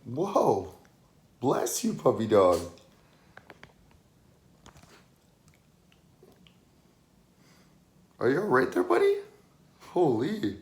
Whoa. Bless you, puppy dog. Are you all right there, buddy? Holy.